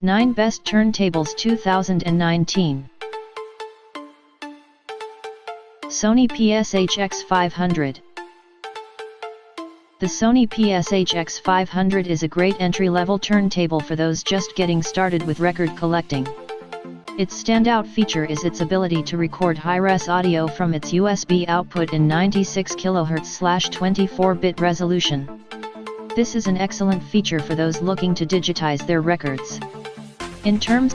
9 Best Turntables 2019. Sony PS-HX500. The Sony PS-HX500 is a great entry-level turntable for those just getting started with record collecting. Its standout feature is its ability to record high-res audio from its USB output in 96 kHz/24-bit resolution. This is an excellent feature for those looking to digitize their records. In terms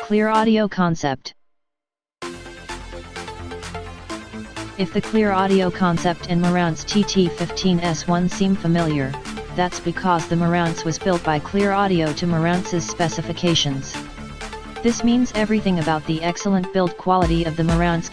Clearaudio Concept. If the Clearaudio Concept and Marantz TT-15S1 seem familiar, that's because the Marantz was built by Clearaudio to Marantz's specifications. This means everything about the excellent build quality of the Marantz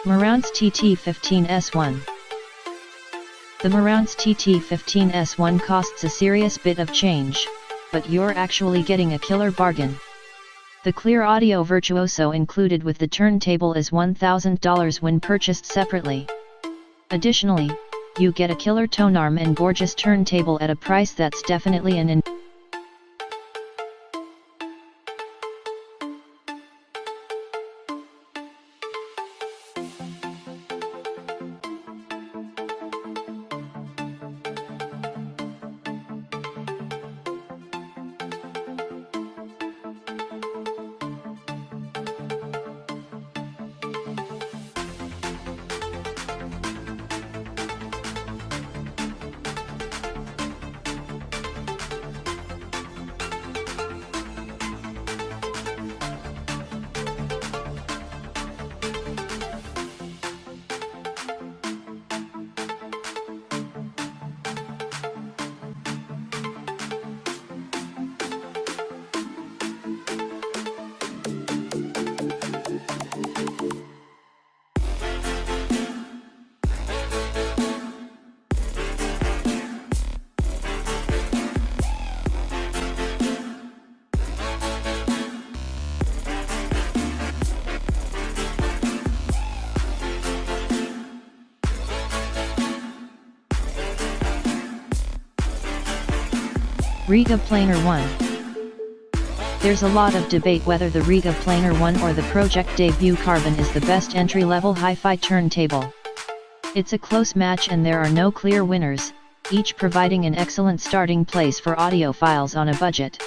Marantz TT-15S1. The Marantz TT-15S1 costs a serious bit of change, but you're actually getting a killer bargain. The Clearaudio Virtuoso included with the turntable is $1,000 when purchased separately. Additionally, you get a killer tonearm and gorgeous turntable at a price that's definitely an Rega Planar 1. There's a lot of debate whether the Rega Planar 1 or the Pro-Ject Debut Carbon is the best entry-level hi-fi turntable. It's a close match and there are no clear winners, each providing an excellent starting place for audiophiles on a budget.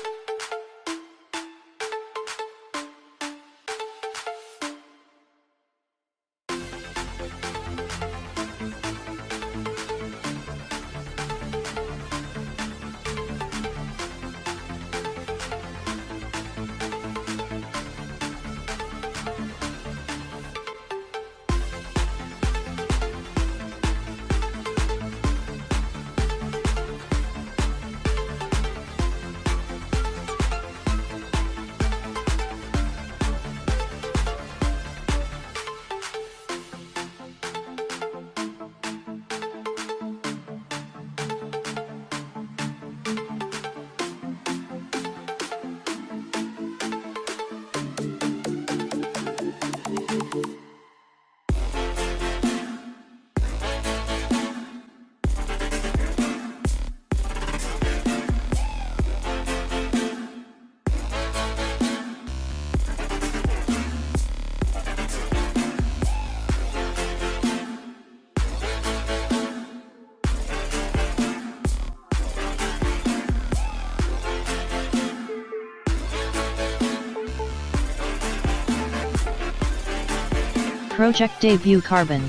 Pro-Ject Debut Carbon.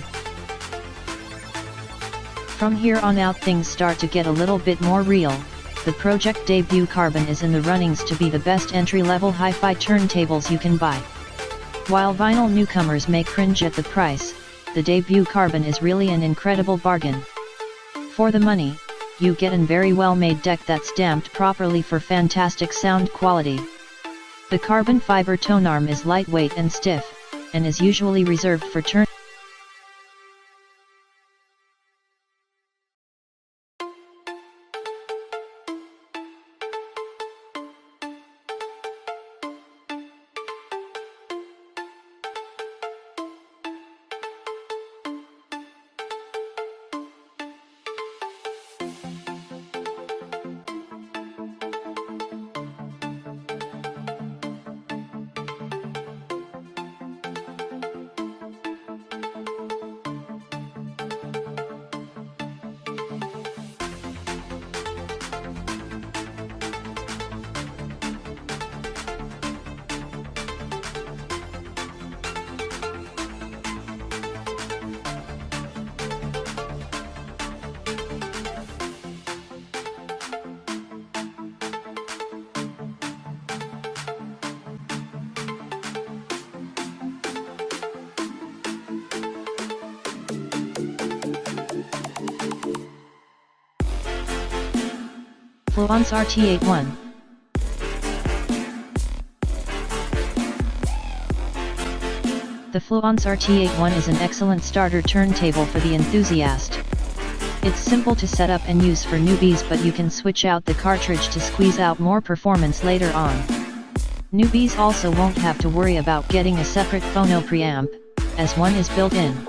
From here on out things start to get a little bit more real. The Pro-Ject Debut Carbon is in the runnings to be the best entry-level hi-fi turntables you can buy. While vinyl newcomers may cringe at the price, the Debut Carbon is really an incredible bargain. For the money, you get an very well-made deck that's damped properly for fantastic sound quality. The carbon fiber tonearm is lightweight and stiff, and is usually reserved for turn. Fluance RT81. The Fluance RT81 is an excellent starter turntable for the enthusiast. It's simple to set up and use for newbies, but you can switch out the cartridge to squeeze out more performance later on. Newbies also won't have to worry about getting a separate phono preamp, as one is built in.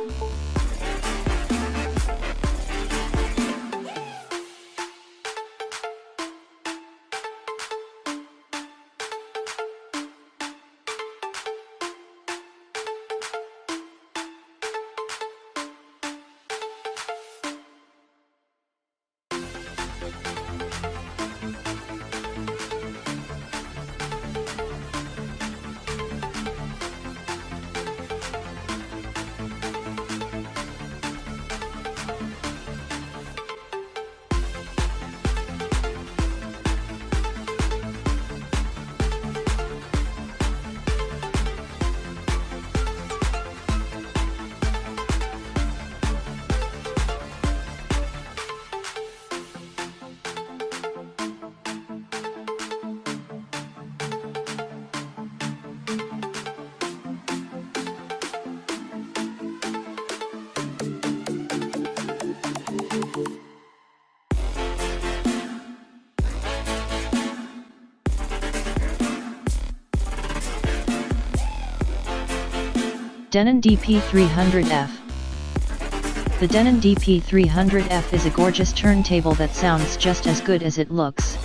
Denon DP-300F. The Denon DP-300F is a gorgeous turntable that sounds just as good as it looks.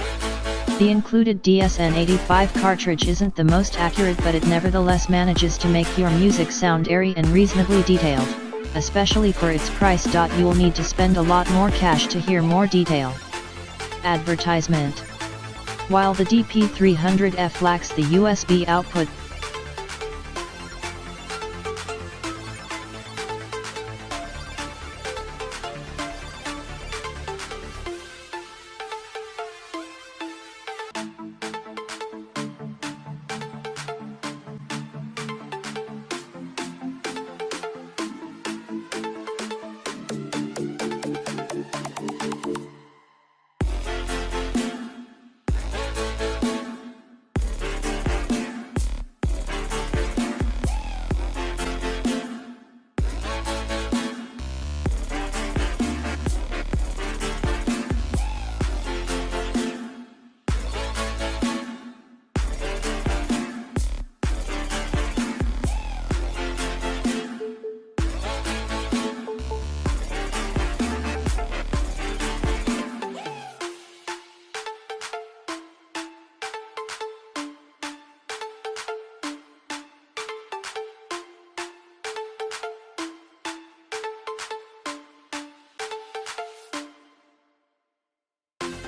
The included DSN85 cartridge isn't the most accurate, but it nevertheless manages to make your music sound airy and reasonably detailed, especially for its price. You'll need to spend a lot more cash to hear more detail. Advertisement. While the DP-300F lacks the USB output,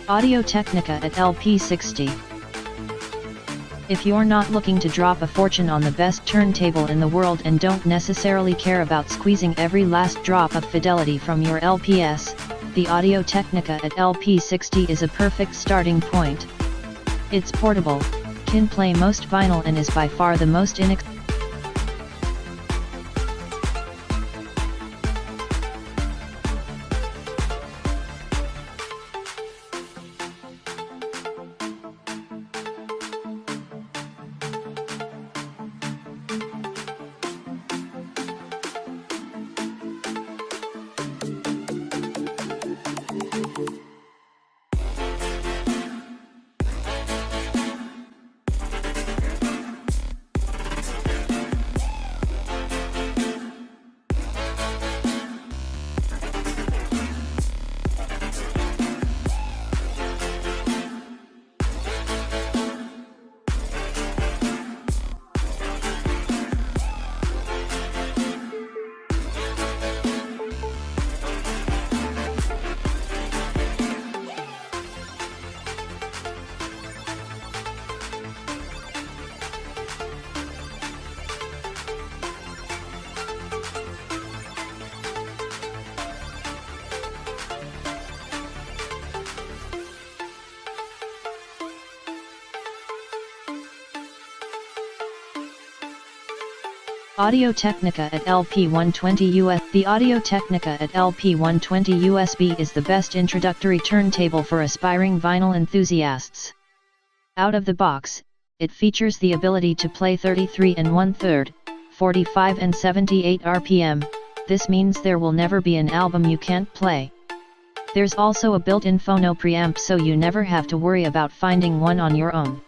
Audio-Technica AT-LP60. If you're not looking to drop a fortune on the best turntable in the world and don't necessarily care about squeezing every last drop of fidelity from your LPS, the Audio-Technica AT-LP60 is a perfect starting point. It's portable, can play most vinyl, and is by far the most inexpensive. Audio-Technica AT-LP120-USB. The Audio-Technica AT-LP120-USB is the best introductory turntable for aspiring vinyl enthusiasts. Out of the box, it features the ability to play 33 1/3, 45 and 78 RPM. This means there will never be an album you can't play. There's also a built-in phono preamp, so you never have to worry about finding one on your own.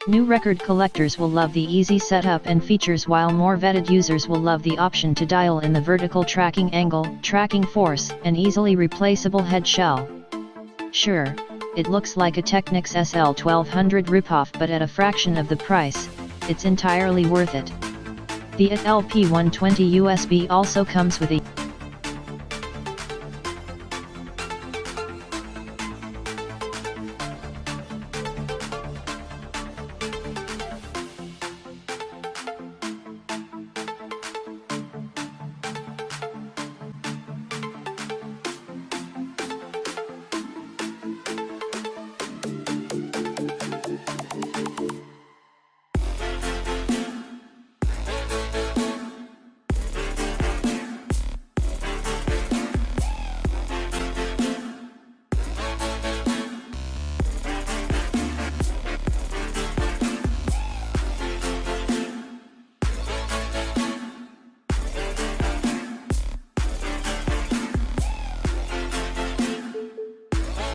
New record collectors will love the easy setup and features, while more vetted users will love the option to dial in the vertical tracking angle, tracking force, and easily replaceable head shell. Sure, it looks like a Technics SL1200 ripoff, but at a fraction of the price, it's entirely worth it. The AT-LP120 USB also comes with a